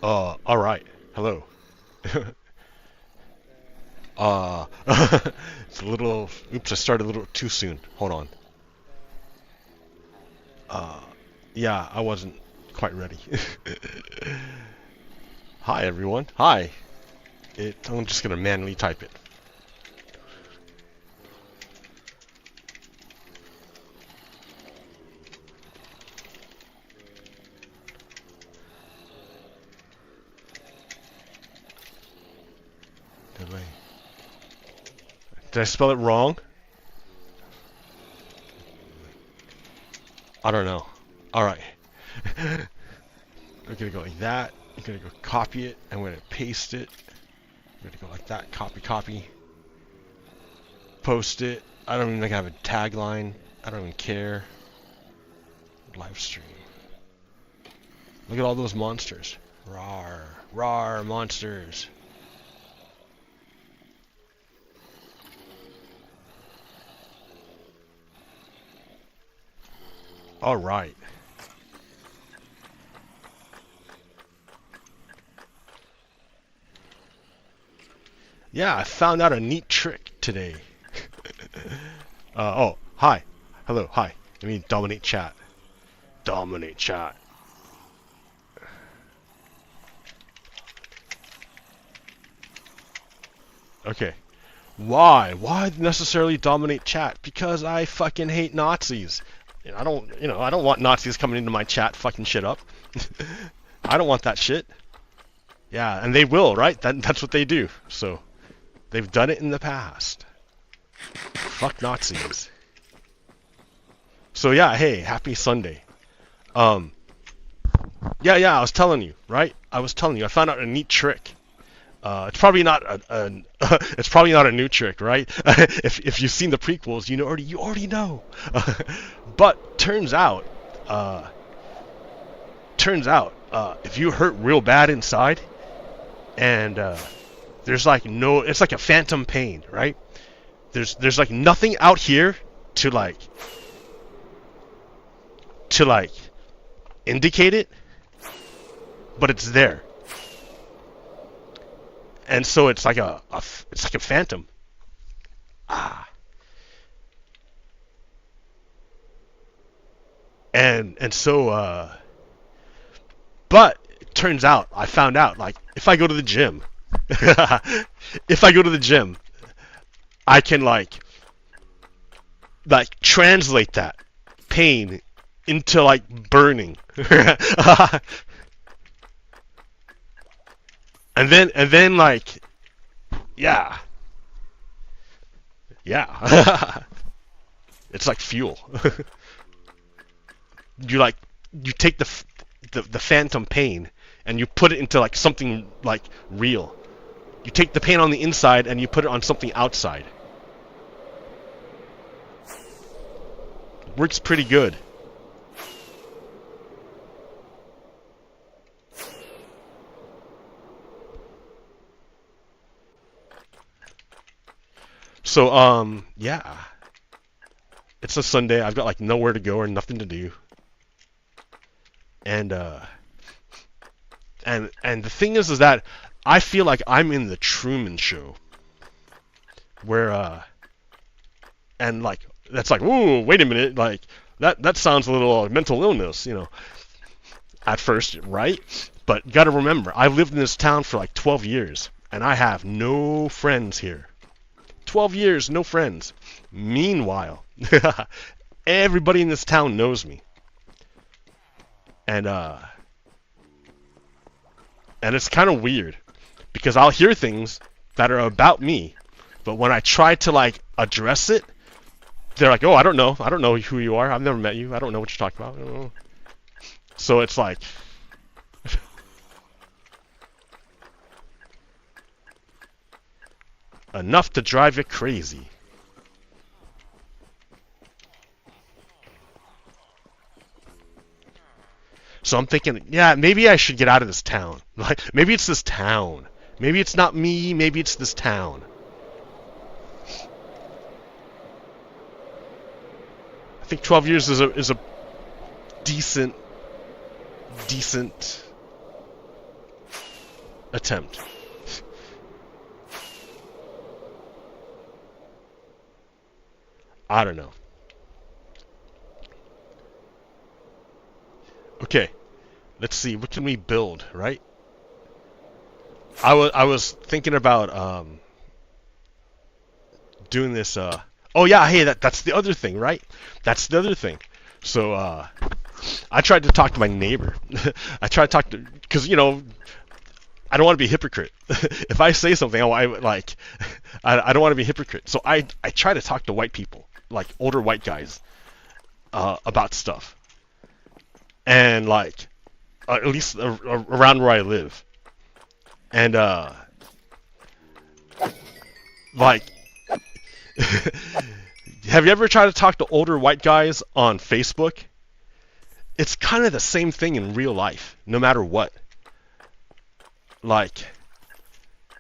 Alright. Hello. It's a little... Oops, I started a little too soon. Hold on. Yeah, I wasn't quite ready. Hi, everyone. Hi. I'm just gonna manually type it. Did I spell it wrong? I don't know. Alright. I'm gonna go like that. I'm gonna go copy it. I'm gonna paste it. I'm gonna go like that. Copy, copy. Post it. I don't even think I have a tagline. I don't even care. Live stream. Look at all those monsters. Rawr. Rawr, monsters. Alright. Yeah, I found out a neat trick today. Oh, hi. Hello, hi. Let me dominate chat. Dominate chat. Okay. Why? Why necessarily dominate chat? Because I fucking hate Nazis. I don't want Nazis coming into my chat fucking shit up. I don't want that shit. Yeah, and they will, right? That's what they do. So, they've done it in the past. Fuck Nazis. So yeah, hey, happy Sunday. Yeah, I was telling you, right? I found out a neat trick. It's probably not it's probably not a new trick, right? if you've seen the prequels, you already know. But turns out, if you hurt real bad inside, and there's like it's like a phantom pain, right? There's like nothing out here to indicate it, but it's there. And so it's like a phantom. And so but it turns out I found out, like, if I go to the gym I can like translate that pain into like burning. And then like, yeah. It's like fuel. You take the phantom pain and you put it into like something like real. You take the pain on the inside and you put it on something outside. Works pretty good. So, yeah. It's a Sunday. I've got like nowhere to go or nothing to do. And the thing is that I feel like I'm in the Truman Show. Where, and like, that's like, ooh, wait a minute, like, that sounds a little mental illness, at first, right? But you gotta remember, I've lived in this town for like 12 years, and I have no friends here. 12 years, no friends. Meanwhile, everybody in this town knows me. And it's kind of weird, because I'll hear things that are about me, but when I try to like address it, they're like, oh, I don't know who you are, I've never met you, I don't know what you're talking about. So it's like enough to drive you crazy. So I'm thinking, yeah, maybe I should get out of this town. Like, maybe it's this town. Maybe it's not me, maybe it's this town. I think 12 years is a decent attempt. I don't know. Okay, let's see. What can we build, right? I was thinking about doing this. Oh yeah, hey, that's the other thing, right? That's the other thing. So I tried to talk to my neighbor. I tried to talk to, because I don't want to be a hypocrite. If I say something, I don't want to be a hypocrite. So I try to talk to white people, like older white guys, about stuff, and like at least around where I live, and like. Have you ever tried to talk to older white guys on Facebook? It's kind of the same thing in real life, no matter what. Like,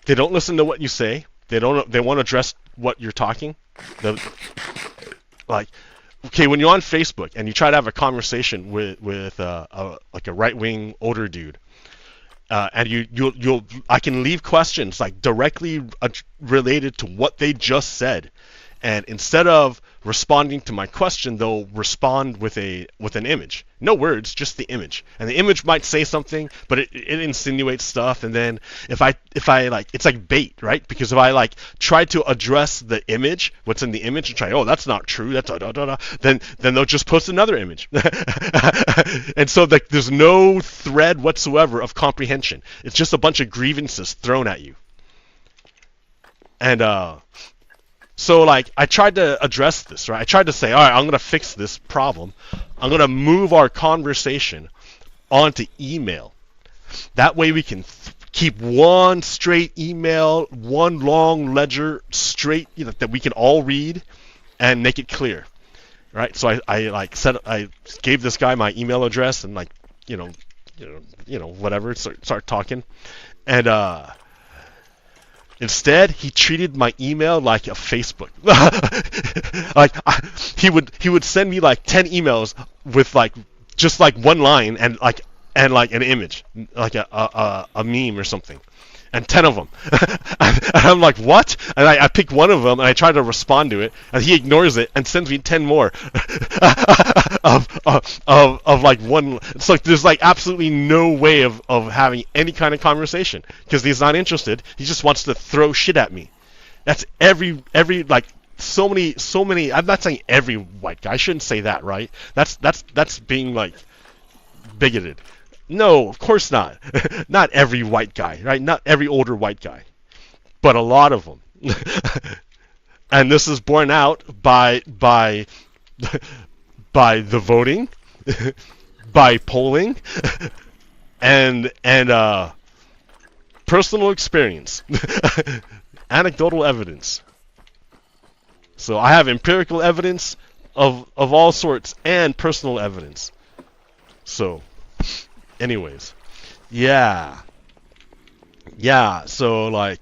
they don't listen to what you say. They want to address what you're talking. Like, okay, when you're on Facebook and you try to have a conversation with like a right-wing older dude, and I can leave questions like directly related to what they just said, and instead of responding to my question, they'll respond with an image, no words, just the image, and the image might say something, but it insinuates stuff, and then if I like, it's like bait, right? Because if I like try to address the image, what's in the image, and try, oh, that's not true, that's then they'll just post another image, and so like there's no thread whatsoever of comprehension. It's just a bunch of grievances thrown at you, and so like I tried to address this, right? I tried to say, all right, I'm gonna fix this problem. I'm gonna move our conversation onto email. That way we can keep one straight email, one long ledger straight, that we can all read and make it clear, right? So I gave this guy my email address and like whatever, start talking, and instead, he treated my email like a Facebook. Like he would send me like 10 emails with like just like one line and like an image, like a meme or something, and 10 of them. And I'm like, what? And I pick one of them and I try to respond to it, and he ignores it and sends me 10 more of like one. It's like there's like absolutely no way of having any kind of conversation because he's not interested. He just wants to throw shit at me. That's every like so many. I'm not saying every white guy. I shouldn't say that, right? That's being like bigoted. No, of course not. Not every white guy, right? Not every older white guy, but a lot of them. And this is borne out by the voting, by polling, and personal experience, anecdotal evidence. So I have empirical evidence of all sorts and personal evidence. So. Anyways, yeah, so like,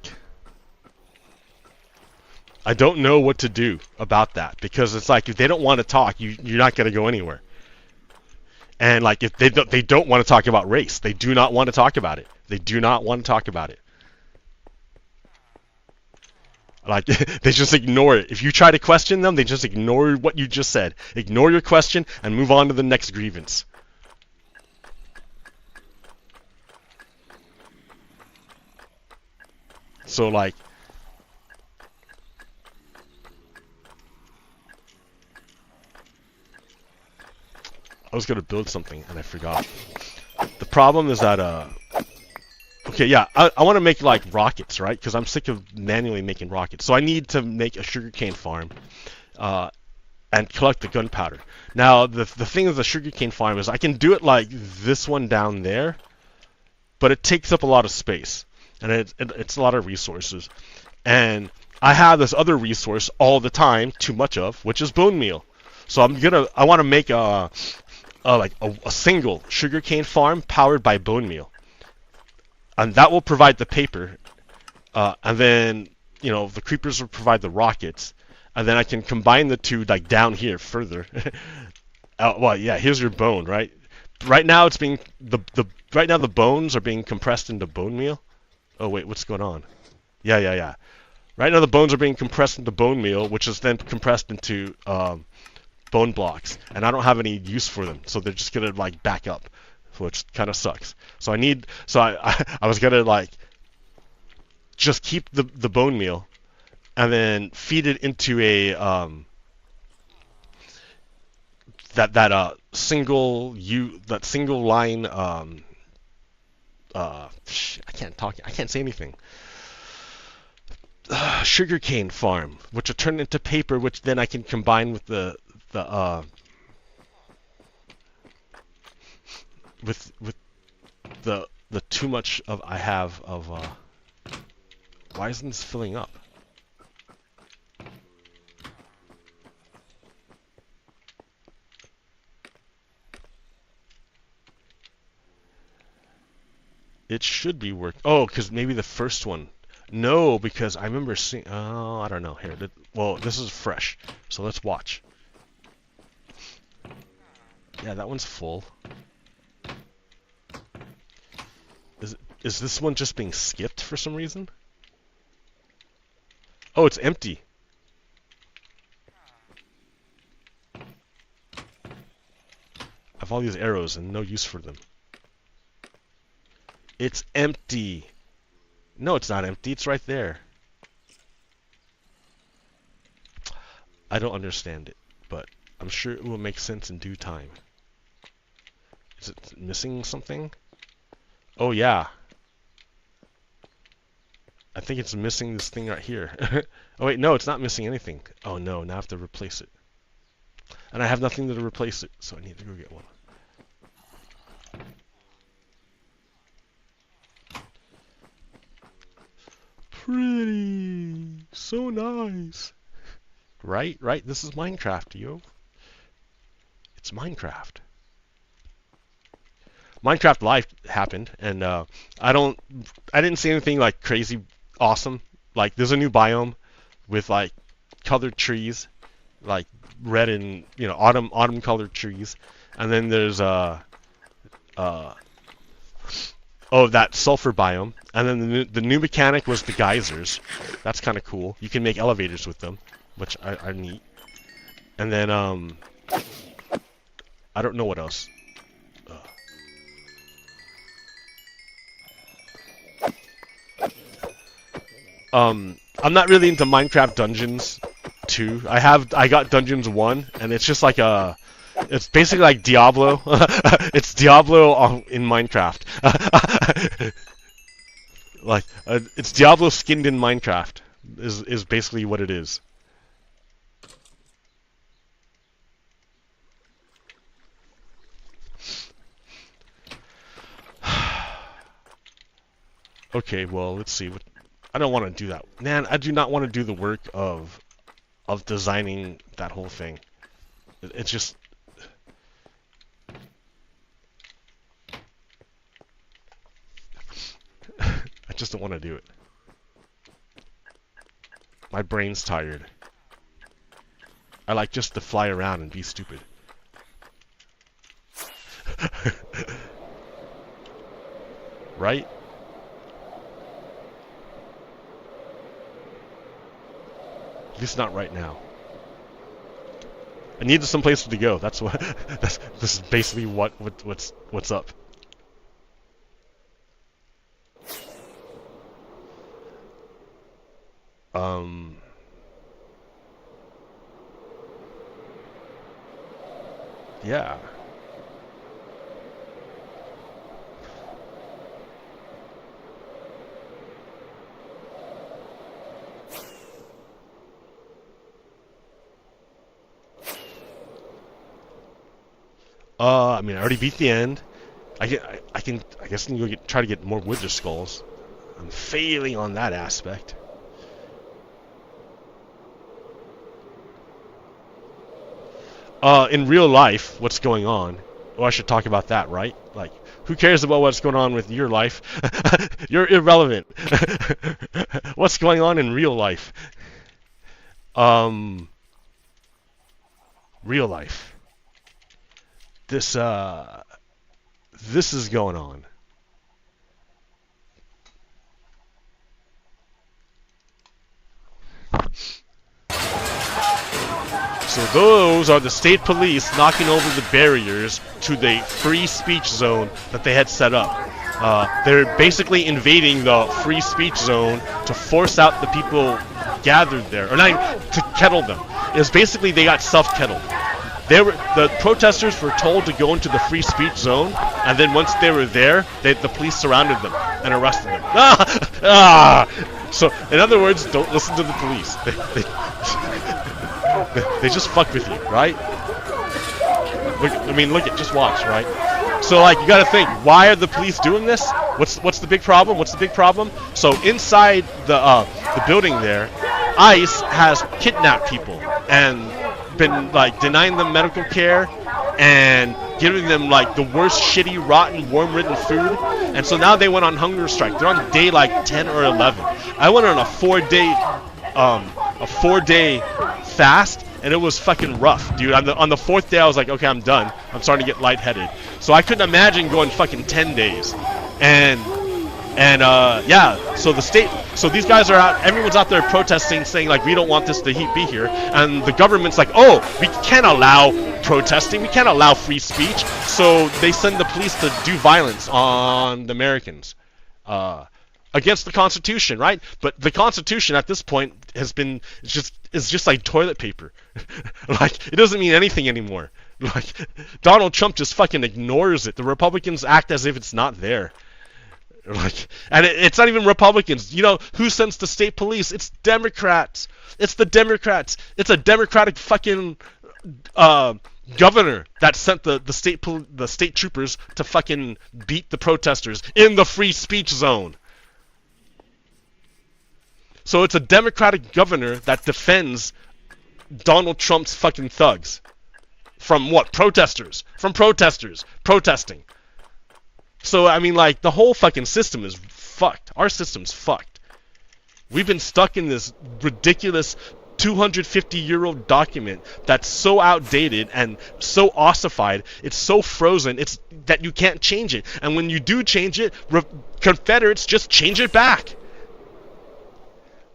I don't know what to do about that, because it's like, if they don't want to talk, you're not going to go anywhere. And like, if they don't want to talk about race, they do not want to talk about it. They do not want to talk about it. Like, they just ignore it. If you try to question them, they just ignore what you just said. Ignore your question and move on to the next grievance. So like, I was gonna build something and I forgot. The problem is that okay, yeah, I want to make like rockets, right? Because I'm sick of manually making rockets. So I need to make a sugarcane farm, and collect the gunpowder. Now the thing with the sugarcane farm is I can do it like this one down there, but it takes up a lot of space. And it's a lot of resources, and I have this other resource all the time, too much of, which is bone meal. So I want to make a single sugarcane farm powered by bone meal, and that will provide the paper, and then the creepers will provide the rockets, and then I can combine the two like down here further. Well, yeah, here's your bone, right? Right now it's being right now the bones are being compressed into bone meal. Oh wait, what's going on? Yeah. Right now the bones are being compressed into bone meal, which is then compressed into bone blocks, and I don't have any use for them, so they're just gonna like back up, which kind of sucks. So I was gonna like just keep the bone meal and then feed it into a that single line I can't say anything. Sugarcane farm, which will turn into paper, which then I can combine with the with the too much of I have of why isn't this filling up? It should be work. Oh, because maybe the first one. No, because I remember seeing. Oh, I don't know. Here, well, this is fresh, so let's watch. Yeah, that one's full. Is this one just being skipped for some reason? Oh, it's empty. I have all these arrows and no use for them. It's empty. No, it's not empty. It's right there. I don't understand it, but I'm sure it will make sense in due time. Is it missing something? Oh, yeah. I think it's missing this thing right here. Oh, wait, no, it's not missing anything. Oh, no, now I have to replace it. And I have nothing to replace it, so I need to go get one. Pretty. So nice. Right? This is Minecraft, yo. It's Minecraft. Minecraft Live happened, and I didn't see anything like crazy awesome. Like there's a new biome with like colored trees, like red and autumn colored trees, and then there's that sulfur biome, and then the new mechanic was the geysers. That's kind of cool. You can make elevators with them, which are neat. And then I don't know what else. I'm not really into Minecraft Dungeons 2. I got Dungeons 1, and it's just like it's basically like Diablo. It's Diablo in Minecraft. Like it's Diablo skinned in Minecraft is basically what it is. Okay, well, let's see. I don't want to do that. Man, I do not want to do the work of designing that whole thing. It's just I just don't want to do it. My brain's tired. I like just to fly around and be stupid. Right? At least not right now. I need some place to go. That's what. This is basically what's up. Yeah. I mean, I already beat the end. I guess I can go try to get more wither skulls. I'm failing on that aspect. In real life, what's going on? Oh, I should talk about that, right? Like, who cares about what's going on with your life? You're irrelevant. What's going on in real life? Real life. This is going on. Those are the state police knocking over the barriers to the free speech zone that they had set up. They're basically invading the free speech zone to force out the people gathered there, or not even, to kettle them. It was basically they got self-kettled. The protesters were told to go into the free speech zone, and then once they were there, the police surrounded them and arrested them. So, in other words, don't listen to the police. They just fuck with you, right? Look at, just watch, right? So, like, you gotta think, why are the police doing this? What's the big problem? What's the big problem? So, inside the building there, ICE has kidnapped people and been, like, denying them medical care and giving them, like, the worst shitty, rotten, worm-ridden food. And so now they went on hunger strike. They're on day, like, 10 or 11. I went on a four-day fast, and it was fucking rough, dude. On the fourth day, I was like, okay, I'm done. I'm starting to get lightheaded. So I couldn't imagine going fucking 10 days. Yeah, so these guys are out, everyone's out there protesting, saying, like, we don't want this to be here. And the government's like, oh, we can't allow protesting, we can't allow free speech. So they send the police to do violence on the Americans. Against the Constitution, right? But the Constitution at this point is just like toilet paper. Like, it doesn't mean anything anymore. Like, Donald Trump just fucking ignores it. The Republicans act as if it's not there. Like, and it's not even Republicans. You know who sends the state police? It's Democrats. It's the Democrats. It's a Democratic fucking governor that sent the state troopers to fucking beat the protesters in the free speech zone. So it's a Democratic governor that defends Donald Trump's fucking thugs. From what? Protesters. From protesters. Protesting. So, I mean, like, the whole fucking system is fucked. Our system's fucked. We've been stuck in this ridiculous 250-year-old document that's so outdated and so ossified, it's so frozen, it's that you can't change it. And when you do change it, Confederates just change it back.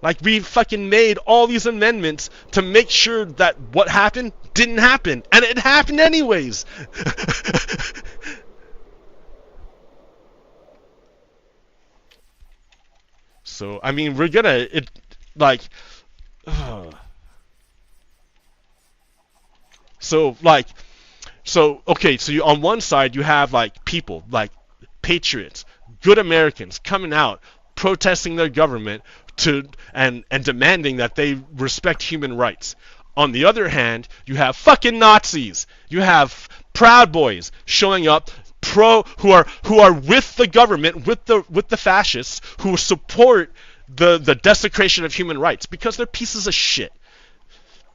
Like, we fucking made all these amendments to make sure that what happened didn't happen. And it happened anyways. So, I mean, we're gonna, okay, so on one side you have, like, people, like, patriots, good Americans coming out, protesting their government and demanding that they respect human rights. On the other hand, you have fucking Nazis. You have Proud Boys showing up, who are with the government, with the fascists, who support the desecration of human rights because they're pieces of shit.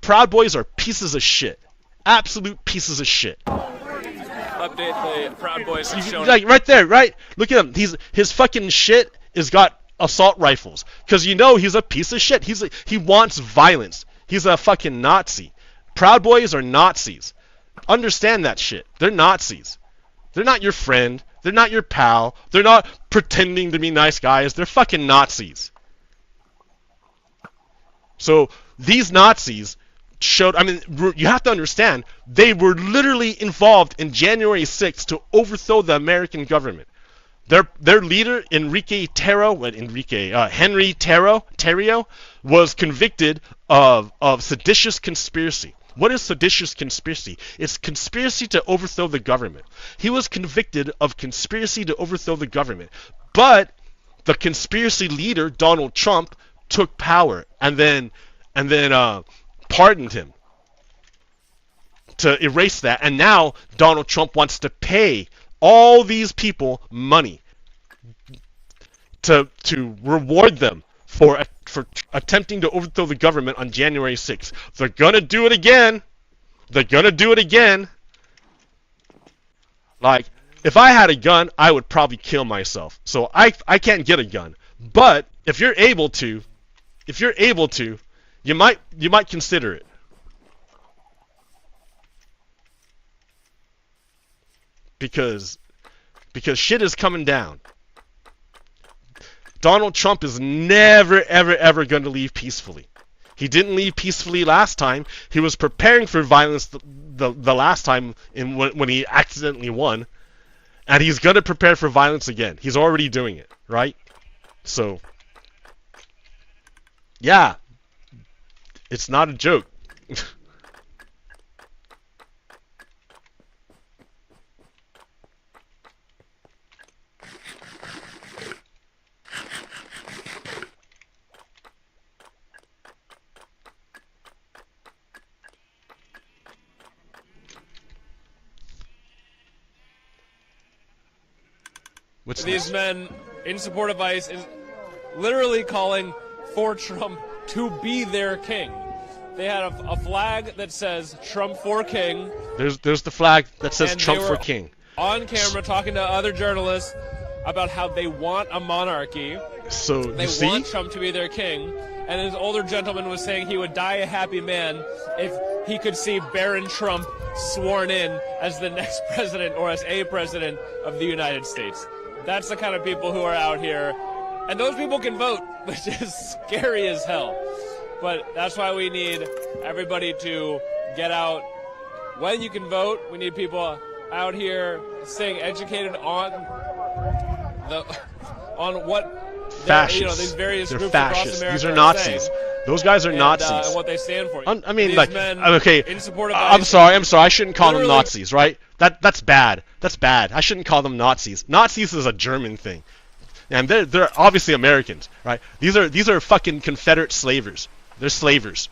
Proud Boys are pieces of shit. Absolute pieces of shit. Update the Proud Boys. Like, right there, right? Look at him. His fucking shit has got assault rifles, because you know he's a piece of shit. He wants violence. He's a fucking Nazi. Proud Boys are Nazis. Understand that shit. They're Nazis. They're not your friend. They're not your pal. They're not pretending to be nice guys. They're fucking Nazis. So these Nazis showed, I mean, you have to understand, they were literally involved in January 6th to overthrow the American government. Their leader, Henry Terrio, was convicted of seditious conspiracy. What is seditious conspiracy? It's conspiracy to overthrow the government. He was convicted of conspiracy to overthrow the government. But the conspiracy leader, Donald Trump, took power and then pardoned him to erase that. And now Donald Trump wants to pay all these people money to reward them for attempting to overthrow the government on January 6th. They're gonna do it again. They're gonna do it again. Like, if I had a gun, I would probably kill myself. So I can't get a gun. But if you're able to, you might consider it. Because shit is coming down. Donald Trump is never, ever, ever going to leave peacefully. He didn't leave peacefully last time. He was preparing for violence the last time when he accidentally won. And he's going to prepare for violence again. He's already doing it, right? So, yeah. It's not a joke. These men in support of ICE is literally calling for Trump to be their king. They had a flag that says Trump for king. There's the flag that says Trump for king. On camera talking to other journalists about how they want a monarchy. So they want Trump to be their king. And his older gentleman was saying he would die a happy man if he could see Baron Trump sworn in as the next president or as a president of the United States. That's the kind of people who are out here. And those people can vote, which is scary as hell. But that's why we need everybody to get out when you can vote. We need people out here staying educated on what fascists. These various They're groups fascists. across America These are Nazis. Those guys are Nazis. And what they stand for. I mean, these like, men okay. In support of I'm ICE, sorry. I shouldn't call them Nazis, right? That's bad. That's bad. I shouldn't call them Nazis. Nazis is a German thing, and they're obviously Americans, right? These are fucking Confederate slavers. They're slavers.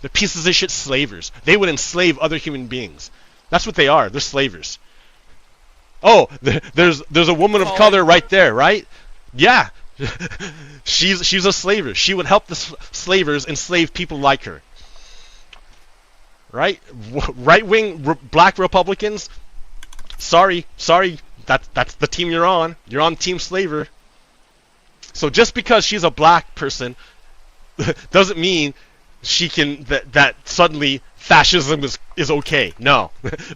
They're pieces of shit slavers. They would enslave other human beings. That's what they are. They're slavers. Oh, there's a woman of color right there, right? Yeah. she's a slaver. She would help the slavers enslave people like her. Right? Right-wing black Republicans. Sorry. That's the team you're on. You're on Team Slaver. So just because she's a black person doesn't mean she can that suddenly fascism is okay. No.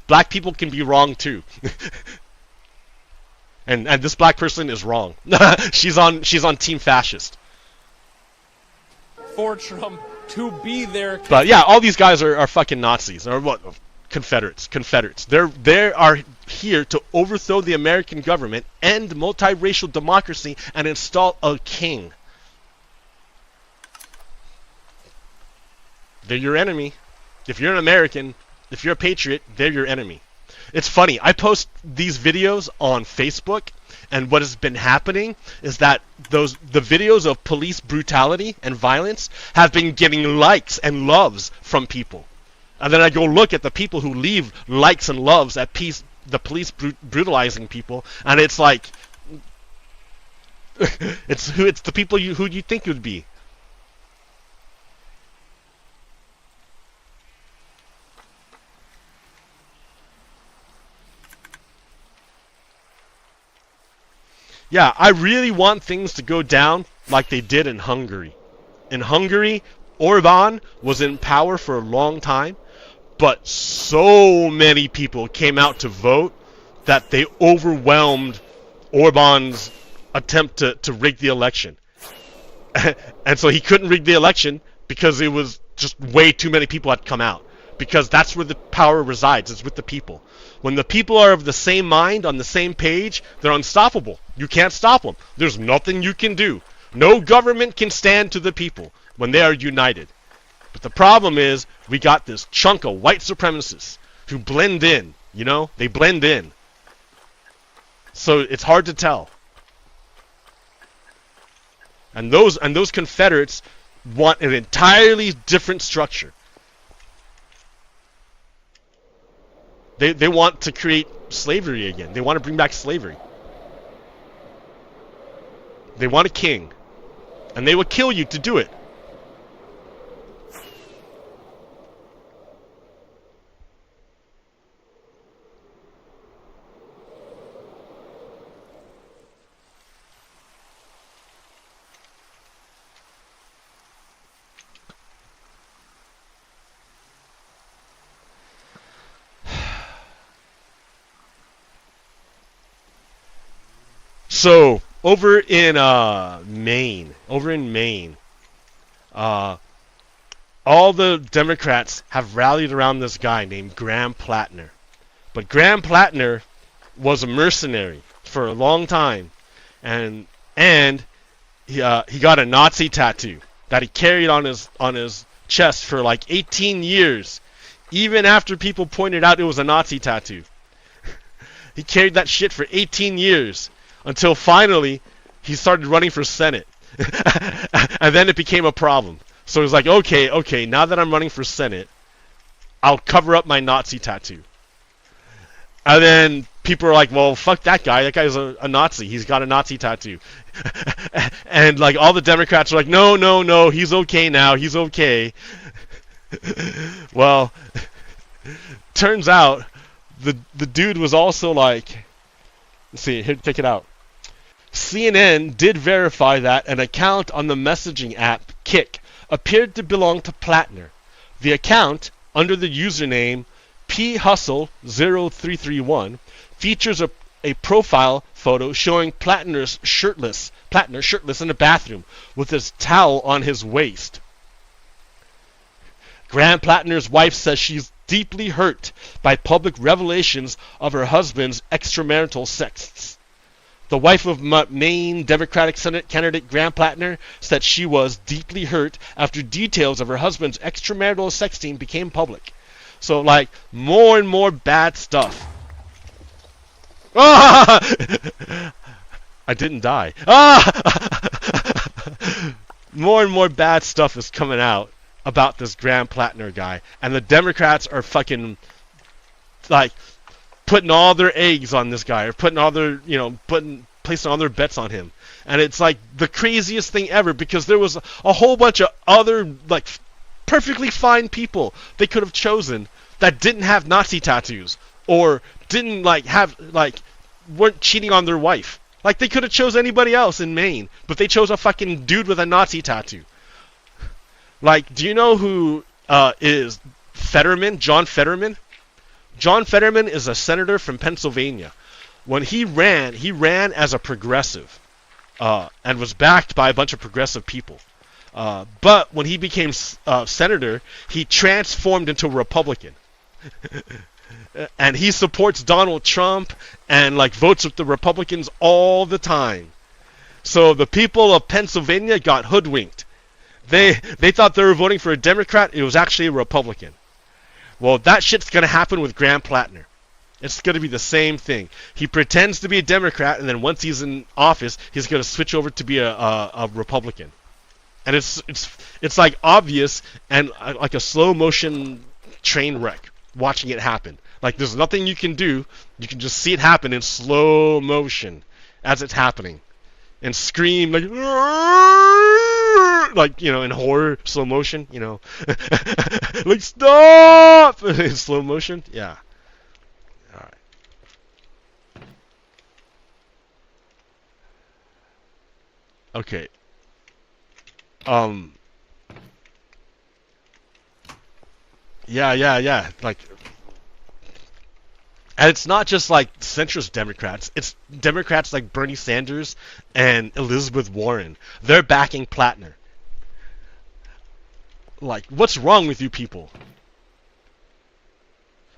Black people can be wrong too. and this black person is wrong. she's on Team Fascist. For Trump to be their king. But yeah, all these guys are fucking Nazis or what? Confederates. They are here to overthrow the American government, end multiracial democracy, and install a king. They're your enemy. If you're an American, if you're a patriot, they're your enemy. It's funny. I post these videos on Facebook, and what has been happening is that the videos of police brutality and violence have been getting likes and loves from people. And then I go look at the people who leave likes and loves at the police brutalizing people, and it's like it's the people who you think it would be. Yeah, I really want things to go down like they did in Hungary. In Hungary, Orban was in power for a long time, but so many people came out to vote that they overwhelmed Orban's attempt to rig the election. And so he couldn't rig the election because it was just way too many people had come out. Because that's where the power resides, it's with the people. When the people are of the same mind, on the same page, they're unstoppable. You can't stop them. There's nothing you can do. No government can stand to the people when they are united. But the problem is, we got this chunk of white supremacists who blend in, you know? They blend in. So it's hard to tell. And those Confederates want an entirely different structure. They want to create slavery again. They want to bring back slavery. They want a king. And they will kill you to do it. So, over in Maine, all the Democrats have rallied around this guy named Graham Plattner. But Graham Plattner was a mercenary for a long time, and he got a Nazi tattoo that he carried on his chest for like 18 years, even after people pointed out it was a Nazi tattoo. He carried that shit for 18 years until finally he started running for Senate, and then it became a problem. So he's like, okay, now that I'm running for Senate, I'll cover up my Nazi tattoo. And then people are like, well, fuck that guy. That guy's a Nazi. He's got a Nazi tattoo. And like all the Democrats are like, no, he's okay now. He's okay. Well, turns out the dude was also like, let's see, here, check it out. CNN did verify that an account on the messaging app Kik appeared to belong to Plattner. The account, under the username phustle0331, features a profile photo showing Plattner shirtless in a bathroom with his towel on his waist. Graham Plattner's wife says she's deeply hurt by public revelations of her husband's extramarital sex. The wife of Maine Democratic Senate candidate Graham Plattner said she was deeply hurt after details of her husband's extramarital sexting became public. So, like, more and more bad stuff. Ah! I didn't die. Ah! More and more bad stuff is coming out about this Graham Plattner guy. And the Democrats are fucking, like, putting all their eggs on this guy, or putting all their, placing all their bets on him. And it's like the craziest thing ever, because there was a whole bunch of other, like, perfectly fine people they could have chosen that didn't have Nazi tattoos, or didn't, like, weren't cheating on their wife. Like, they could have chose anybody else in Maine, but they chose a fucking dude with a Nazi tattoo. Like, do you know who is Fetterman? John Fetterman? John Fetterman is a senator from Pennsylvania. When he ran as a progressive, and was backed by a bunch of progressive people. But when he became senator, he transformed into a Republican. And he supports Donald Trump and, like, votes with the Republicans all the time. So the people of Pennsylvania got hoodwinked. They thought they were voting for a Democrat. It was actually a Republican. Well, that shit's going to happen with Graham Plattner. It's going to be the same thing. He pretends to be a Democrat, and then once he's in office, he's going to switch over to be a Republican. And it's like obvious, and like a slow motion train wreck watching it happen. Like, there's nothing you can do. You can just see it happen in slow motion as it's happening, and scream like in horror slow motion, like, stop in slow motion. Yeah. All right. Okay. Yeah. Like, and it's not just like centrist Democrats. It's Democrats like Bernie Sanders and Elizabeth Warren. They're backing Plattner. Like, what's wrong with you people?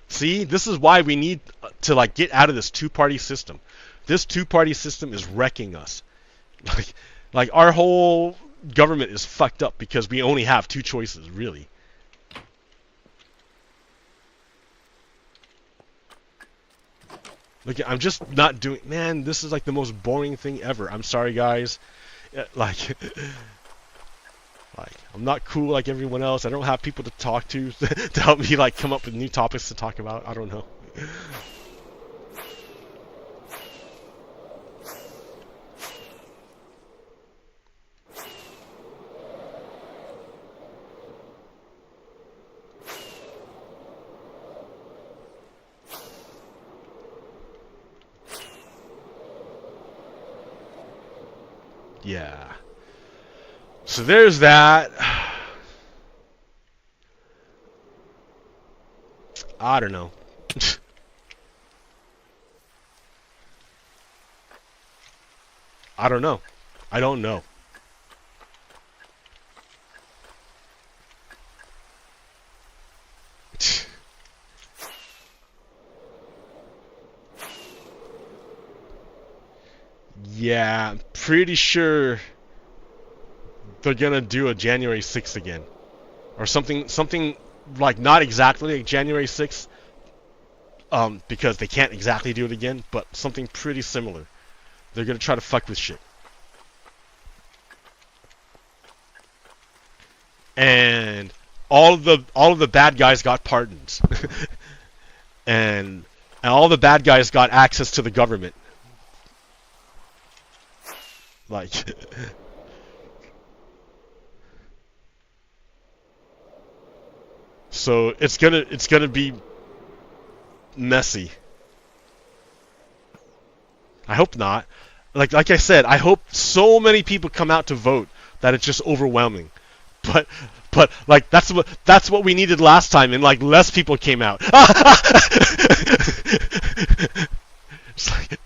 See, this is why we need to, like, get out of this two-party system. This two-party system is wrecking us. Like our whole government is fucked up because we only have two choices, really. Look, I'm just not doing... Man, this is like the most boring thing ever. I'm sorry, guys. Like, I'm not cool like everyone else. I don't have people to talk to to help me, like, come up with new topics to talk about. I don't know. Yeah. So there's that. I don't know. I don't know. I don't know. Yeah, I'm pretty sure they're gonna do a January 6th again, or something like not exactly like January 6th, because they can't exactly do it again, but something pretty similar. They're gonna try to fuck with shit. And all of the bad guys got pardons, and all the bad guys got access to the government. Like, so it's gonna be messy. I hope not. Like I said, I hope so many people come out to vote that it's just overwhelming. But like that's what we needed last time, and like less people came out. It's like,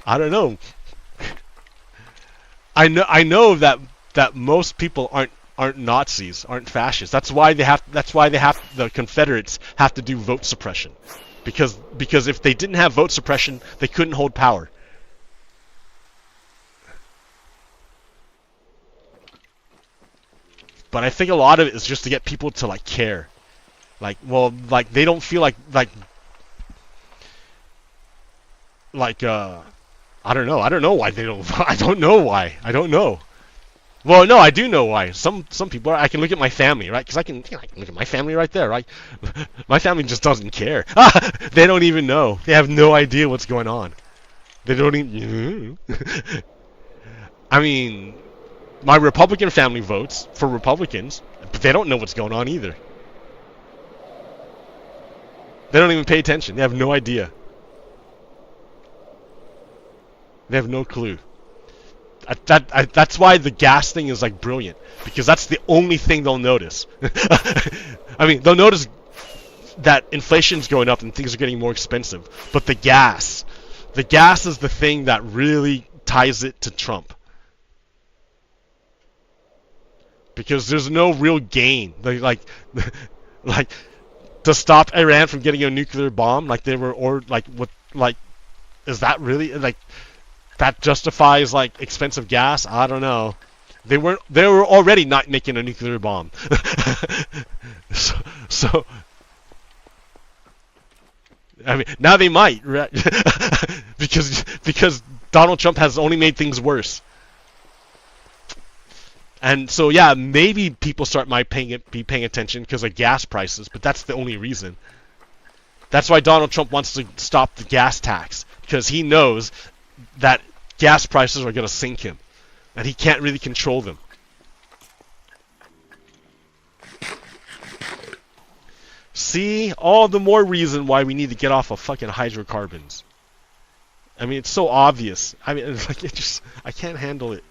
I don't know. I know that most people aren't Nazis, aren't fascists. That's why the Confederates have to do vote suppression. Because if they didn't have vote suppression, they couldn't hold power. But I think a lot of it is just to get people to like care. Like, well, like they don't feel like I don't know. I don't know why they don't. I don't know why. I don't know. Well, no, I do know why. Some people. I can look at my family, right? Because I can look at my family right there, right? My family just doesn't care. They don't even know. They have no idea what's going on. They don't even. I mean, my Republican family votes for Republicans, but they don't know what's going on either. They don't even pay attention. They have no idea. They have no clue. That's why the gas thing is like brilliant, because that's the only thing they'll notice. I mean, they'll notice that inflation's going up and things are getting more expensive, but the gas is the thing that really ties it to Trump. Because there's no real gain. Like to stop Iran from getting a nuclear bomb, like they were, or like what, like, is that really like that justifies like expensive gas? I don't know. They were already not making a nuclear bomb. so I mean, now they might, right? because Donald Trump has only made things worse. And so yeah, maybe people might be paying attention because of gas prices, but that's the only reason. That's why Donald Trump wants to stop the gas tax, because he knows that gas prices are going to sink him, and he can't really control them. See, all the more reason why we need to get off of fucking hydrocarbons. I mean, it's so obvious. I mean, like, I can't handle it.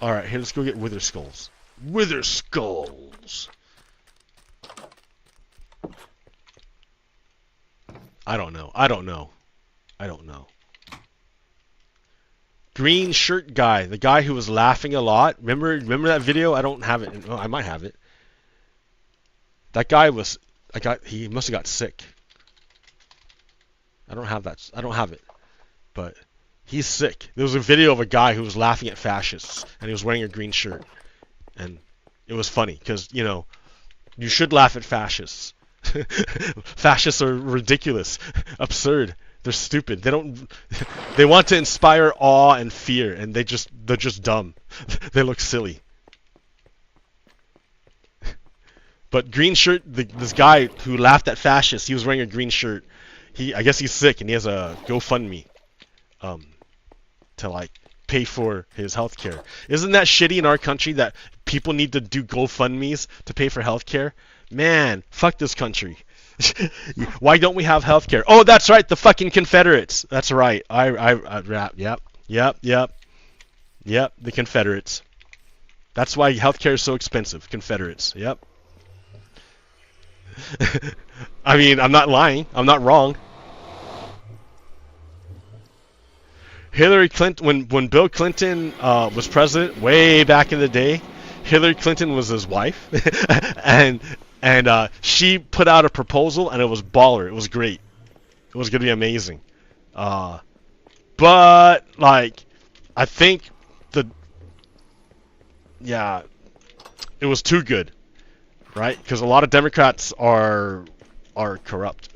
Alright, here, let's go get Wither Skulls. Wither Skulls! I don't know. Green shirt guy, the guy who was laughing a lot. Remember that video? I don't have it. Oh, I might have it. That guy he must have got sick. I don't have it. But he's sick. There was a video of a guy who was laughing at fascists, and he was wearing a green shirt. And it was funny, because, you know, you should laugh at fascists. Fascists are ridiculous, absurd. They're stupid. They want to inspire awe and fear, and they're just dumb. They look silly. But green shirt, this guy who laughed at fascists, he was wearing a green shirt. I guess he's sick, and he has a GoFundMe to like pay for his health care. Isn't that shitty in our country that people need to do GoFundMes to pay for healthcare. Man, fuck this country. Why don't we have healthcare? Oh, that's right, the fucking Confederates. That's right. Yep, the Confederates. That's why healthcare is so expensive. Confederates. Yep. I mean, I'm not lying. I'm not wrong. Hillary Clinton, when Bill Clinton was president way back in the day, Hillary Clinton was his wife, and she put out a proposal, and it was baller. It was great. It was gonna be amazing. But like, I think it was too good, right? Because a lot of Democrats are corrupt.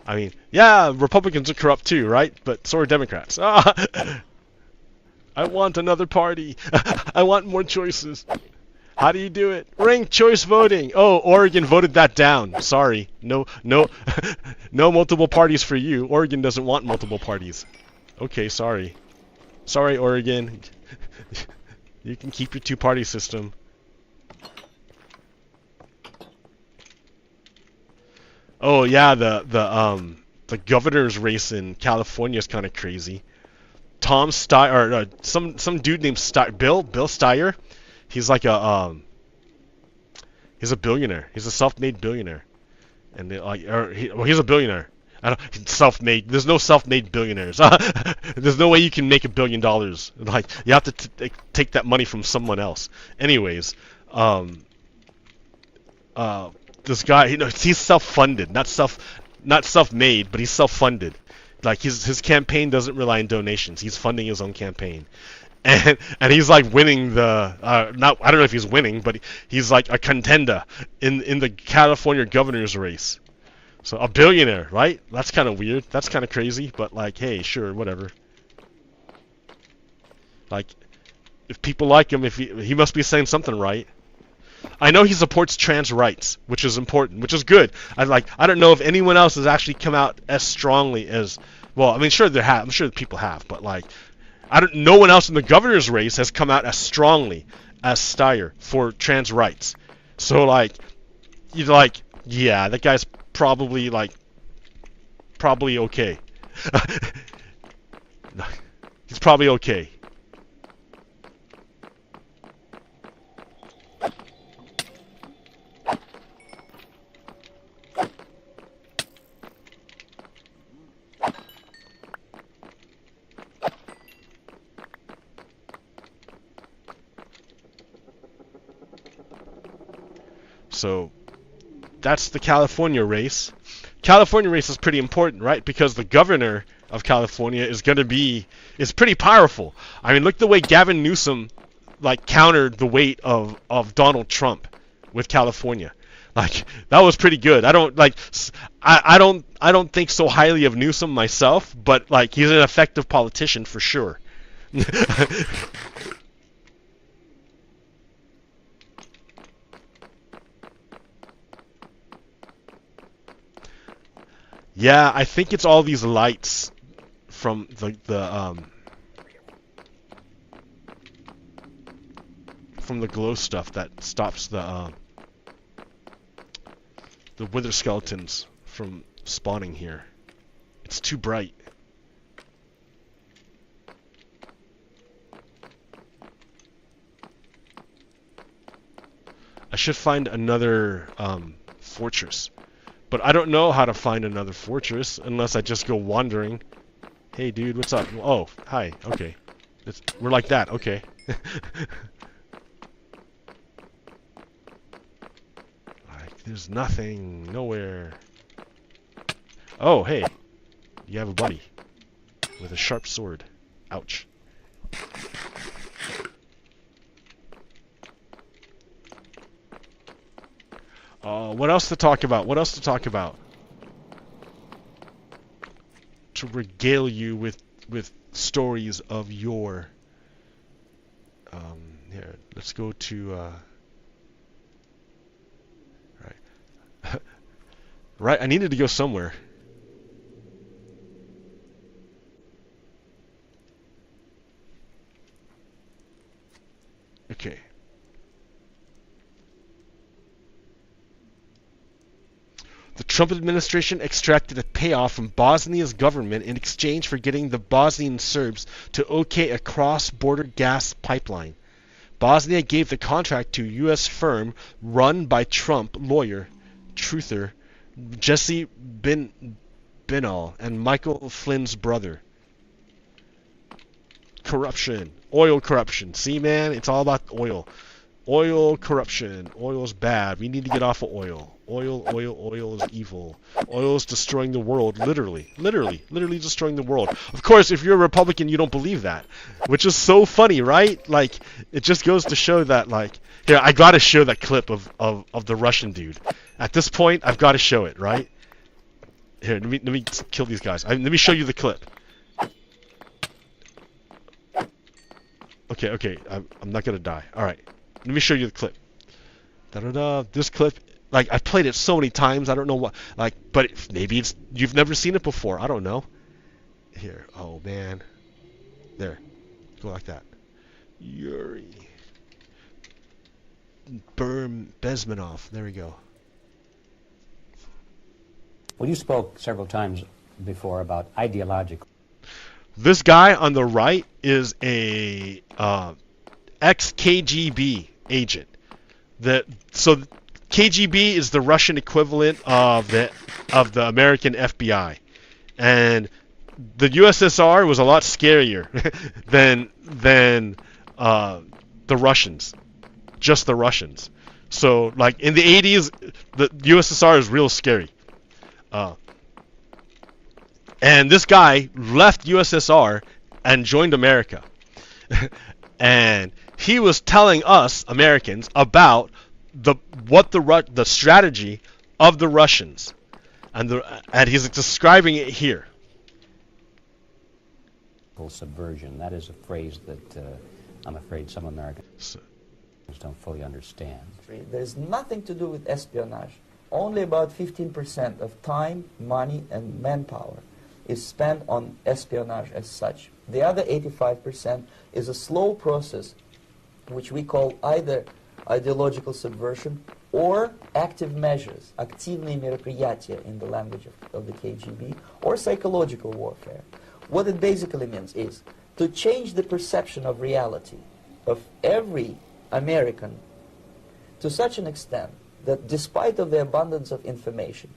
I mean, yeah, Republicans are corrupt too, right? But so are Democrats. I want another party. I want more choices. How do you do it? Ranked choice voting. Oh, Oregon voted that down. Sorry. No, no multiple parties for you. Oregon doesn't want multiple parties. Okay, sorry. Sorry, Oregon. You can keep your two-party system. Oh yeah, the governor's race in California is kind of crazy. Tom Steyer, or some dude named Bill Steyer. He's like he's a billionaire. He's a self-made billionaire, and he's a billionaire. Self-made. There's no self-made billionaires. There's no way you can make $1 billion. Like, you have to take that money from someone else. Anyways, this guy, he's self-funded, not self-made, but he's self-funded. Like, his campaign doesn't rely on donations. He's funding his own campaign, and he's like winning the I don't know if he's winning, but he's like a contender in the California governor's race. So a billionaire, right? That's kind of weird. That's kind of crazy, but like, hey, sure, whatever. Like, if people like him, if he must be saying something right. I know he supports trans rights, which is important, which is good. I don't know if anyone else has actually come out as strongly as, well, I mean, sure I'm sure people have, but like, no one else in the governor's race has come out as strongly as Steyer for trans rights. So like, yeah, that guy's probably okay. He's probably okay. So that's the California race. California race is pretty important, right? Because the governor of California is pretty powerful. I mean, look the way Gavin Newsom like countered the weight of Donald Trump with California. Like, that was pretty good. I don't think so highly of Newsom myself, but like, he's an effective politician for sure. Yeah, I think it's all these lights from the glow stuff that stops the wither skeletons from spawning here. It's too bright. I should find another fortress. But I don't know how to find another fortress unless I just go wandering. Hey dude, what's up? Oh, hi. Okay. We're like that. Okay. Like, there's nothing. Nowhere. Oh, hey. You have a buddy. With a sharp sword. Ouch. What else to talk about? What else to talk about? To regale you with stories of yore. Here, let's go to right. Right, I needed to go somewhere. Okay. The Trump administration extracted a payoff from Bosnia's government in exchange for getting the Bosnian Serbs to okay a cross-border gas pipeline. Bosnia gave the contract to a U.S. firm run by Trump lawyer, truther, Jesse Binal, and Michael Flynn's brother. Corruption. Oil corruption. See, man? It's all about oil. Oil corruption. Oil's bad. We need to get off of oil. Oil is evil. Oil is destroying the world. Literally destroying the world. Of course, if you're a Republican, you don't believe that. Which is so funny, right? Like, it just goes to show that, like... Here, I gotta show that clip of the Russian dude. At this point, I've gotta show it, right? Here, let me kill these guys. Let me show you the clip. Okay, I'm not gonna die. Alright, let me show you the clip. This clip, like, I've played it so many times, I don't know what, like, but maybe it's, you've never seen it before, I don't know. Here, oh man. There, go like that. Yuri. Bezmenov, there we go. Well, you spoke several times before about ideological. This guy on the right is a ex-KGB agent. So KGB is the Russian equivalent of the American FBI, and the USSR was a lot scarier than the Russians, just the Russians. So like in the 80s, the USSR is real scary. And this guy left USSR and joined America. And he was telling us Americans about the strategy of the Russians, and he's describing it here. Subversion. That is a phrase that I'm afraid some Americans don't fully understand. There's nothing to do with espionage. Only about 15% of time, money, and manpower is spent on espionage as such. The other 85% is a slow process which we call either ideological subversion or active measures, активные мероприятия in the language of the KGB, or psychological warfare. What it basically means is to change the perception of reality of every American to such an extent that despite of the abundance of information,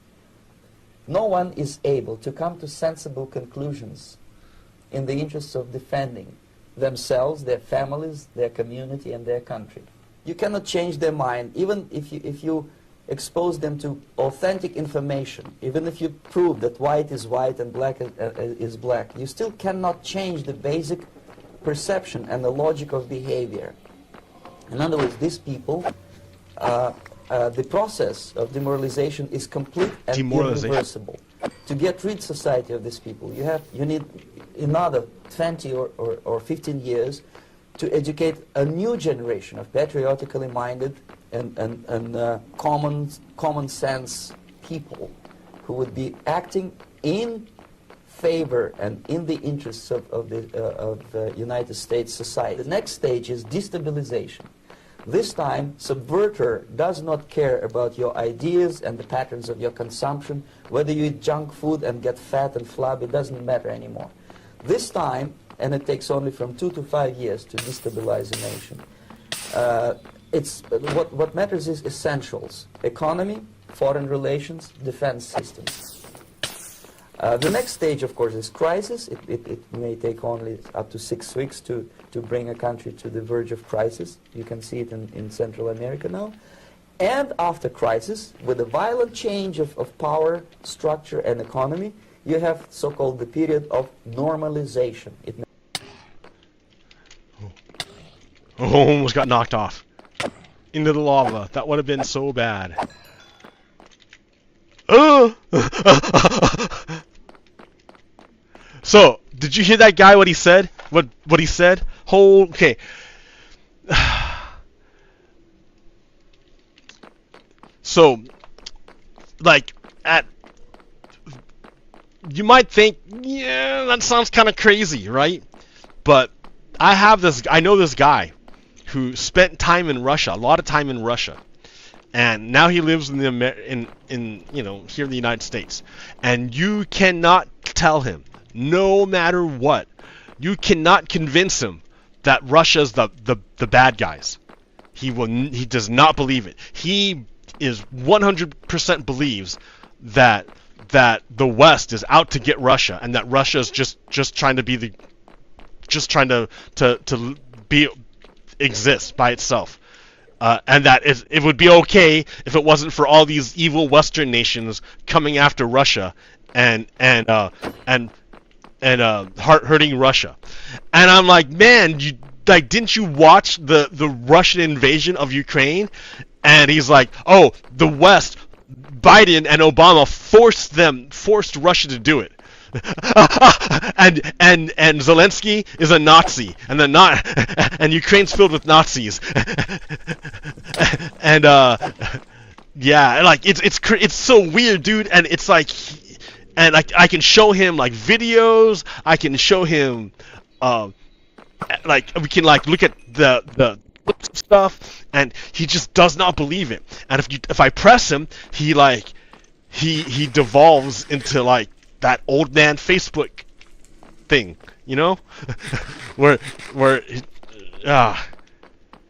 no one is able to come to sensible conclusions in the interests of defending themselves, their families, their community, and their country. You cannot change their mind, even if you expose them to authentic information, even if you prove that white is white and black is black. You still cannot change the basic perception and the logic of behavior. In other words, these people, the process of demoralization is complete and irreversible. To get rid society of these people, you need another 20 or 15 years to educate a new generation of patriotically minded and common sense people who would be acting in favor and in the interests of the United States society. The next stage is destabilization. This time, subverter does not care about your ideas and the patterns of your consumption. Whether you eat junk food and get fat and flabby, it doesn't matter anymore. This time, and it takes only from 2 to 5 years to destabilize a nation, what matters is essentials: economy, foreign relations, defense systems. The next stage, of course, is crisis. It may take only up to 6 weeks to bring a country to the verge of crisis. You can see it in Central America now. And after crisis, with a violent change of power, structure, and economy, you have so-called the period of normalization. Almost got knocked off into the lava. That would have been so bad. So, did you hear that guy, what he said? What he said? Okay. So, like, you might think, yeah, that sounds kind of crazy, right? But I know this guy who spent time in Russia, a lot of time in Russia, and now he lives in here in the United States, and you cannot tell him, no matter what, you cannot convince him that Russia's the bad guys. He does not believe it. He is 100% believes that the West is out to get Russia, and that Russia is just trying to exist by itself, and that it would be okay if it wasn't for all these evil Western nations coming after Russia and hurting Russia. And I'm like, man, didn't you watch the Russian invasion of Ukraine? And he's like, oh, the West, Biden and Obama forced Russia to do it. and Zelensky is a Nazi, and Ukraine's filled with Nazis. And yeah, like it's so weird, dude. And it's like, and I can show him like videos. I can show him like we can like look at the stuff, and he just does not believe it. And if I press him, he devolves into like that old man Facebook thing, you know, where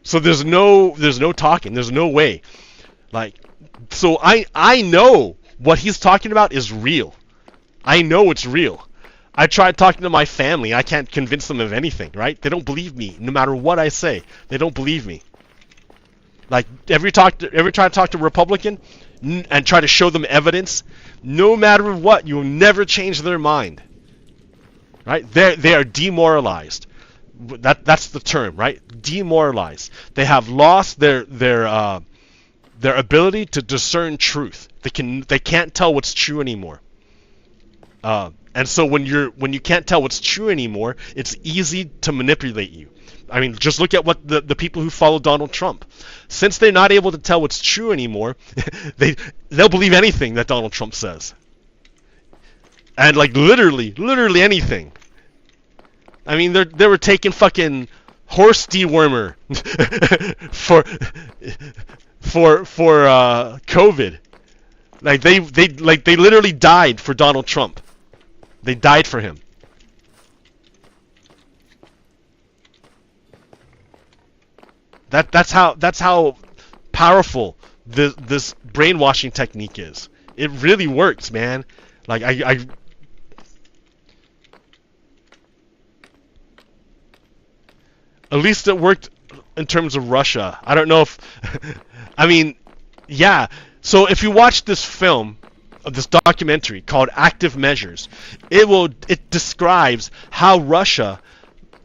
so there's no talking, there's no way, like, so I know what he's talking about is real. I know it's real. I tried talking to my family. I can't convince them of anything, right? They don't believe me. No matter what I say, they don't believe me. Like, every time I talk to a Republican and try to show them evidence, no matter what, you'll never change their mind. Right? They are demoralized. That's the term, right? Demoralized. They have lost their ability to discern truth. They can't tell what's true anymore. And so when you can't tell what's true anymore, it's easy to manipulate you. I mean, just look at what the people who follow Donald Trump. Since they're not able to tell what's true anymore, they'll believe anything that Donald Trump says. And like literally anything. I mean, they were taking fucking horse dewormer for COVID. Like they literally died for Donald Trump. They died for him. That's how powerful this brainwashing technique is. It really works, man. Like I at least it worked in terms of Russia. I don't know if I mean, yeah. So if you watch this film, this documentary called Active Measures, it describes how Russia,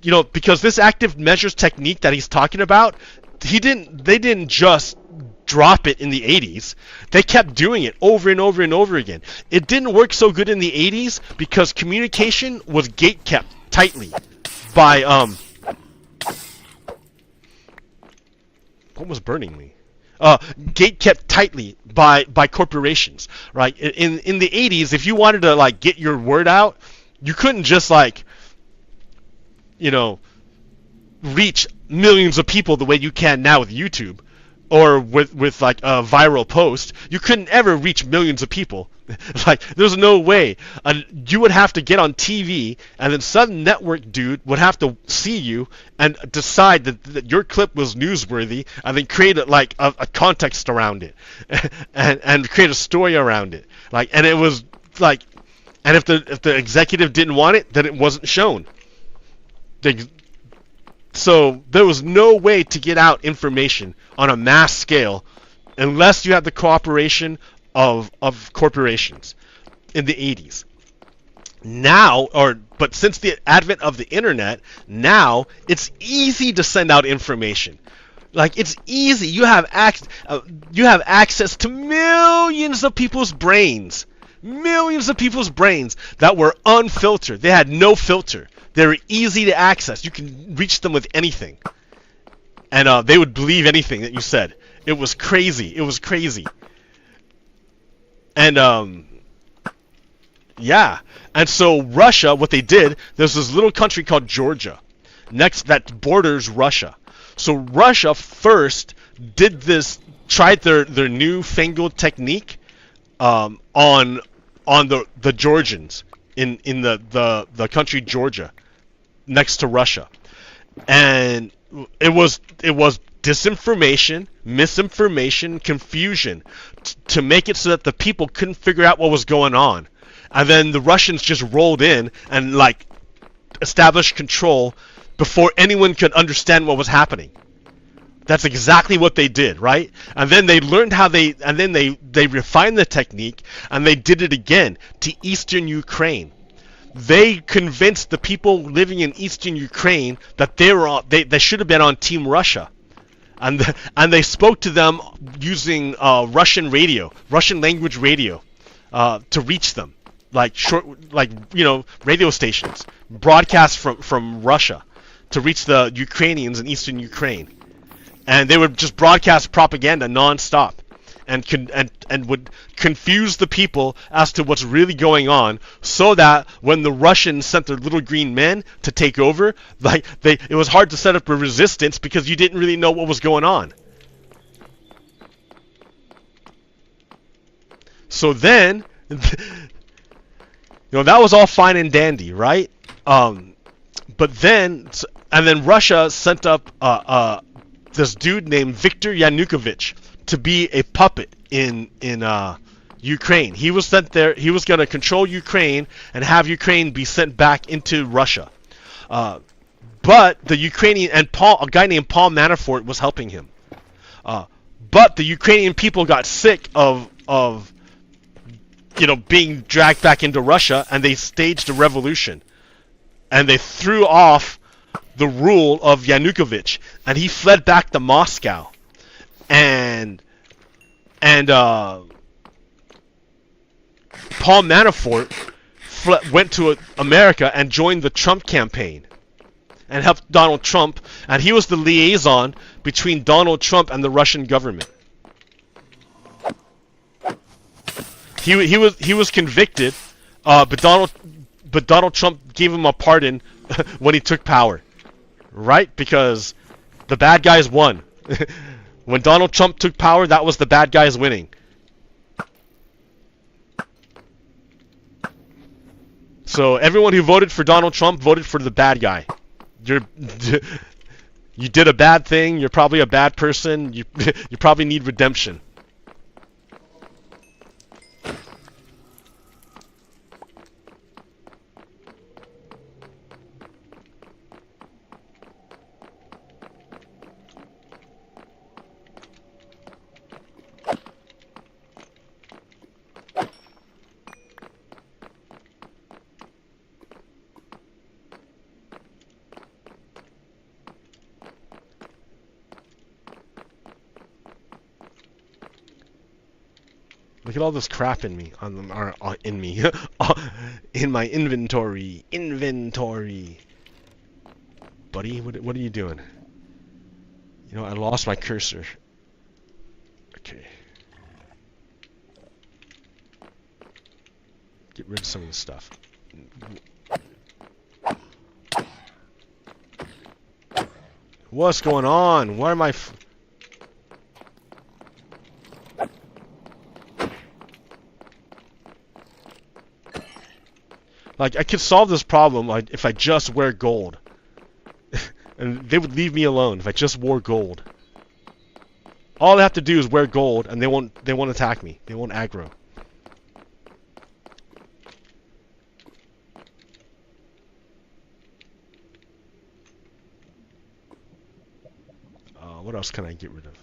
you know, because this active measures technique that he's talking about, they didn't just drop it in the 80s. They kept doing it over and over and over again. It didn't work so good in the 80s because communication was gate-kept tightly by what was burning me? Gate kept tightly by corporations, right? In the 80s, if you wanted to like get your word out, you couldn't just like, you know, reach millions of people the way you can now with YouTube or with like a viral post. You couldn't ever reach millions of people. Like, there's no way. You would have to get on TV, and then some network dude would have to see you and decide that your clip was newsworthy, and then create a context around it, and create a story around it. Like, and it was like, and if the executive didn't want it, then it wasn't shown. So there was no way to get out information on a mass scale unless you had the cooperation of corporations in the 80s. But since the advent of the internet, now it's easy to send out information. Like, it's easy. You have access to millions of people's brains. Millions of people's brains that were unfiltered. They had no filter. They were easy to access. You can reach them with anything. And they would believe anything that you said. It was crazy. It was crazy. And yeah. And so Russia, what they did, there's this little country called Georgia that borders Russia. So Russia first did this, tried their newfangled technique on the Georgians in the country Georgia next to Russia, and it was disinformation, misinformation, confusion to make it so that the people couldn't figure out what was going on, and then the Russians just rolled in and like established control before anyone could understand what was happening. That's exactly what they did, right? And then they learned how they refined the technique, and they did it again to eastern Ukraine. They convinced the people living in eastern Ukraine that they should have been on Team Russia, and they spoke to them using Russian language radio, to reach them, like radio stations, broadcast from Russia to reach the Ukrainians in eastern Ukraine. And they would just broadcast propaganda non-stop, and would confuse the people as to what's really going on, so that when the Russians sent their little green men to take over, it was hard to set up a resistance because you didn't really know what was going on. So then, that was all fine and dandy, right? But then Russia sent up this dude named Viktor Yanukovych to be a puppet in Ukraine. He was sent there. He was going to control Ukraine and have Ukraine be sent back into Russia. But the Ukrainian and a guy named Paul Manafort was helping him. But the Ukrainian people got sick of being dragged back into Russia, and they staged a revolution, and they threw off the rule of Yanukovych, and he fled back to Moscow, and Paul Manafort went to America and joined the Trump campaign and helped Donald Trump, and he was the liaison between Donald Trump and the Russian government. He was convicted, but Donald Trump gave him a pardon when he took power. Right? Because the bad guys won. When Donald Trump took power, that was the bad guys winning. So everyone who voted for Donald Trump voted for the bad guy. You did a bad thing, you're probably a bad person, you probably need redemption. Look at all this crap in me, in my inventory. Buddy, what are you doing? I lost my cursor. Okay. Get rid of some of this stuff. What's going on? Why am I... Like, I could solve this problem if I just wear gold. And they would leave me alone if I just wore gold. All I have to do is wear gold, and they won't attack me. They won't aggro. What else can I get rid of?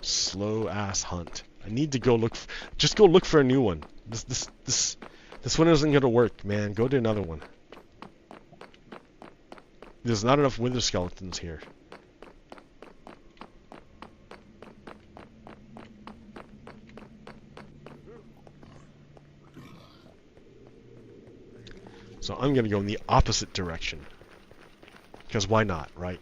Slow ass hunt. I need to go look. Just go look for a new one. This one isn't gonna work, man. Go to another one. There's not enough wither skeletons here. So I'm gonna go in the opposite direction. Because why not, right?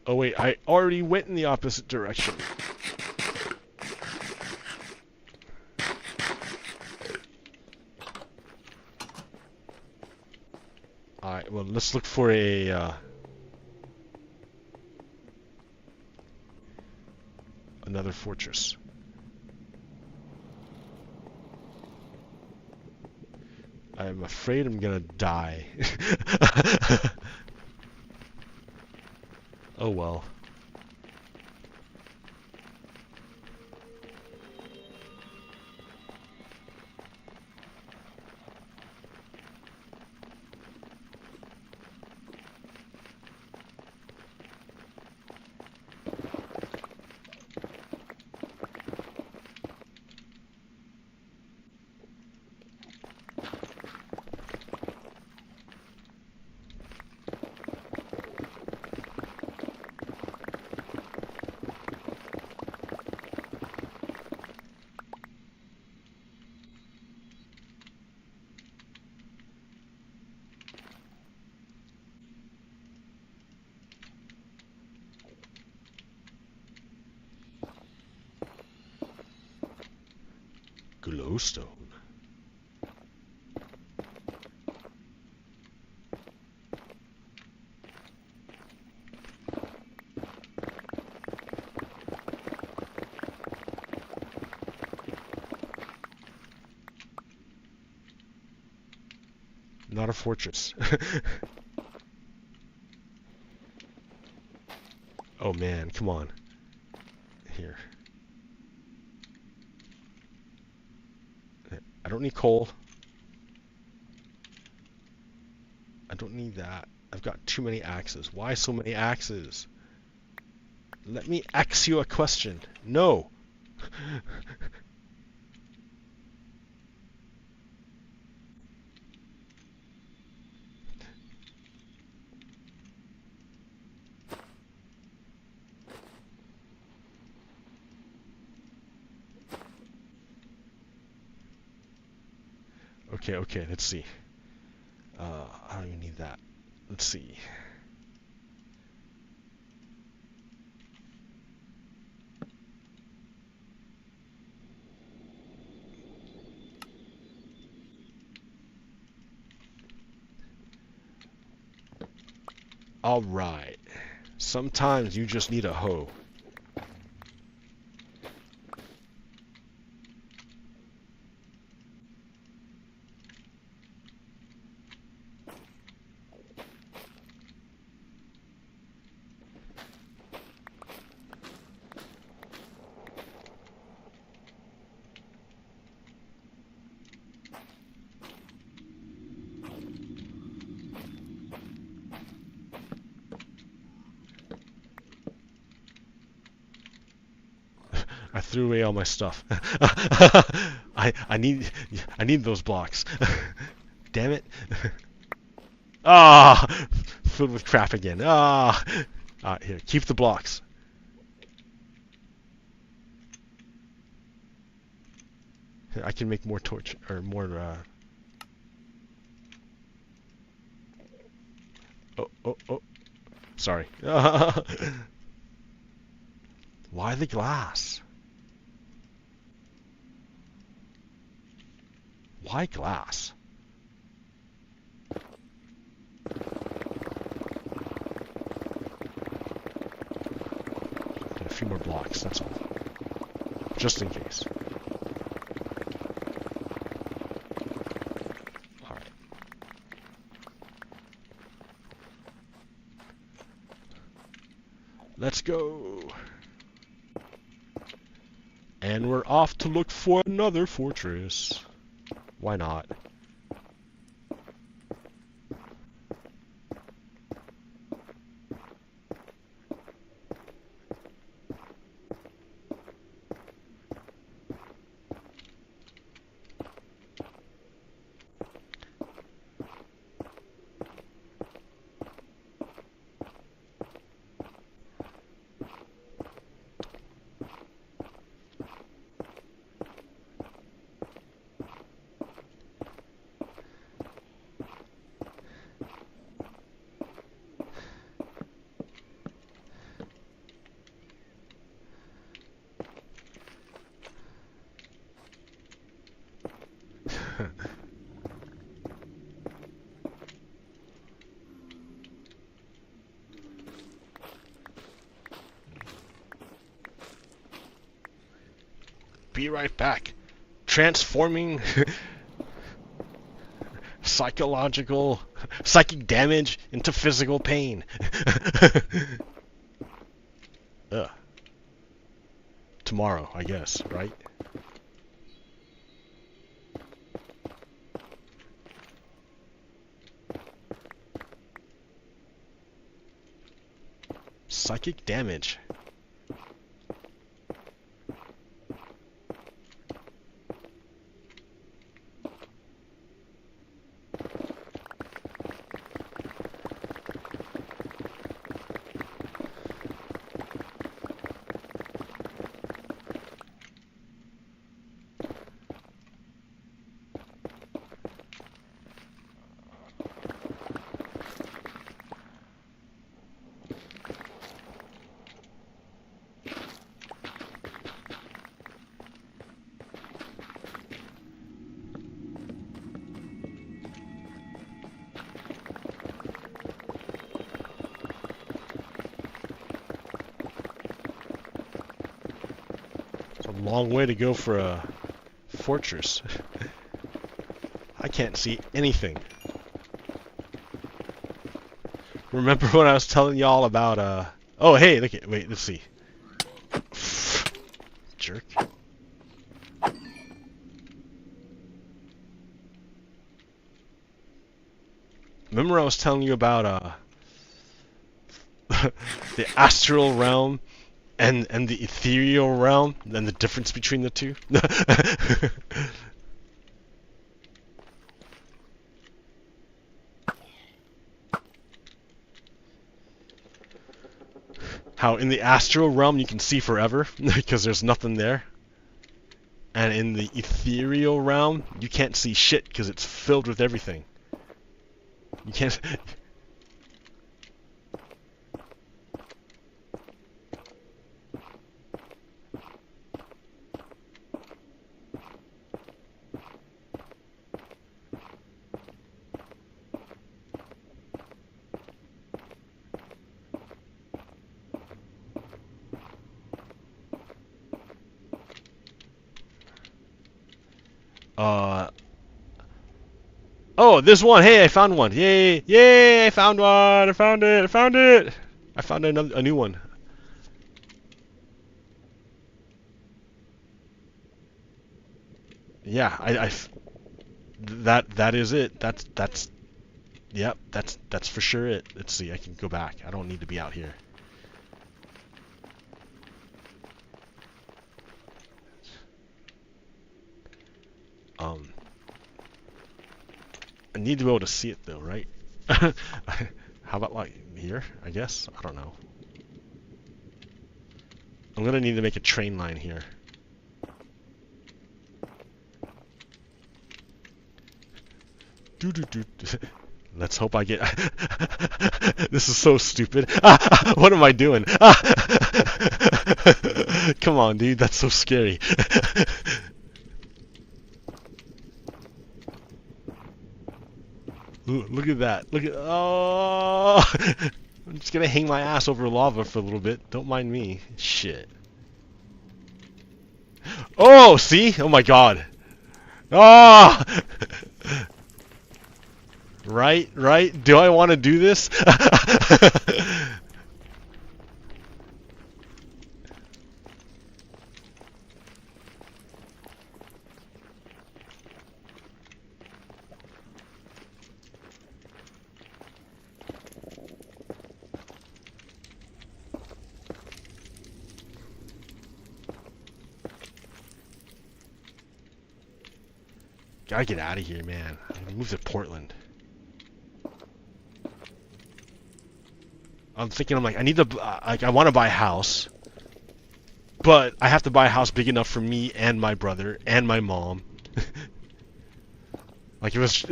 Oh wait, I already went in the opposite direction. Alright, well, let's look for a, another fortress. I'm afraid I'm gonna die. Oh well. Glowstone. Not a fortress. Oh man, come on. Here. I don't need coal. I don't need that. I've got too many axes. Why so many axes? Let me ask you a question. No. Okay, let's see. I don't even need that. Let's see. Alright. Sometimes you just need a hoe. I threw away all my stuff. I need those blocks. Damn it. Ah, filled with crap again. Ah. Here, keep the blocks. Here, I can make more torch or more. Oh. Sorry. Why the glass? Why glass? Get a few more blocks, that's all. Just in case. Alright. Let's go. And we're off to look for another fortress. Why not? Be right back. Transforming psychic damage into physical pain. Ugh. Tomorrow, I guess, right? Psychic damage. Long way to go for a fortress. I can't see anything. Remember when I was telling y'all about oh hey, look at wait, let's see. Jerk. Remember I was telling you about the astral realm and the ethereal realm, and the difference between the two? How in the astral realm you can see forever because there's nothing there, and in the ethereal realm you can't see shit because it's filled with everything. You can't. Oh, this one. Hey, I found one. Yay! Yay! I found one. I found it. I found it. I found a new one. Yeah, that is it. That's yep. That's for sure it. Let's see. I can go back. I don't need to be out here. I need to be able to see it though, right? How about like here, I guess? I don't know. I'm gonna need to make a train line here. Let's hope I get... This is so stupid. What am I doing? Come on, dude, that's so scary. Look at that. Look at... Oh! I'm just gonna hang my ass over lava for a little bit. Don't mind me. Shit. Oh, see? Oh my god. Oh! Right? Do I want to do this? Gotta get out of here, man. Move to Portland. I'm thinking, I'm like, I need to, like, I want to buy a house, but I have to buy a house big enough for me and my brother and my mom. Like, if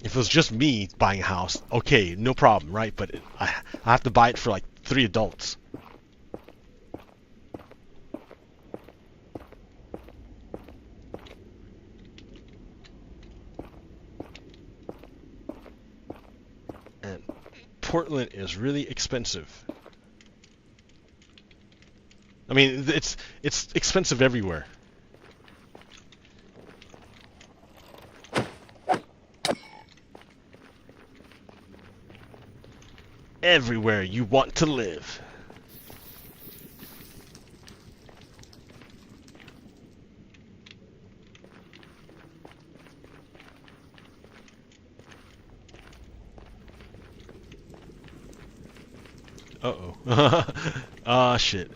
it was just me buying a house, okay, no problem, right? But I have to buy it for like 3 adults. Portland is really expensive. I mean, it's expensive everywhere. Everywhere you want to live. Uh-oh. Ah, shit.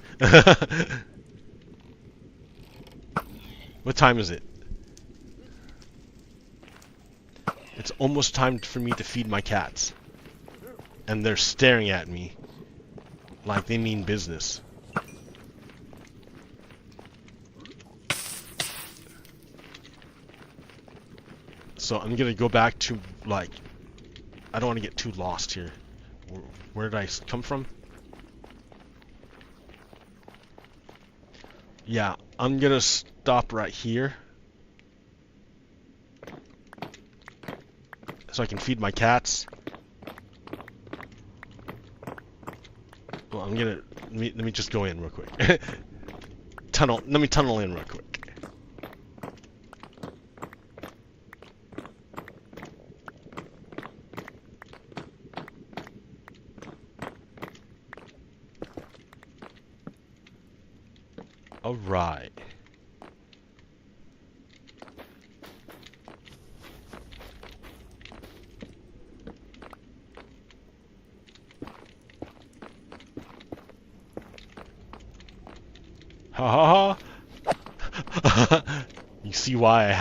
What time is it? It's almost time for me to feed my cats. And they're staring at me like they mean business. So I'm gonna go back to, like, I don't want to get too lost here. Where did I come from? Yeah, I'm gonna stop right here so I can feed my cats. Well, I'm gonna let me just go in real quick. Let me tunnel in real quick. All right. Ha ha ha. You see why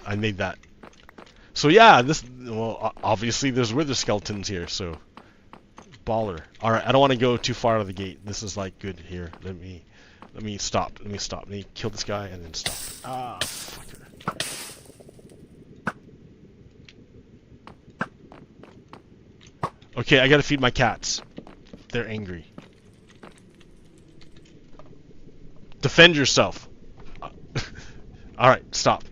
I made that. So yeah, well, obviously there's wither skeletons here, so baller. All right, I don't want to go too far out of the gate. This is like good here. Let me stop. Let me kill this guy and then stop. Ah, fucker. Okay, I gotta feed my cats. They're angry. Defend yourself. Alright, stop.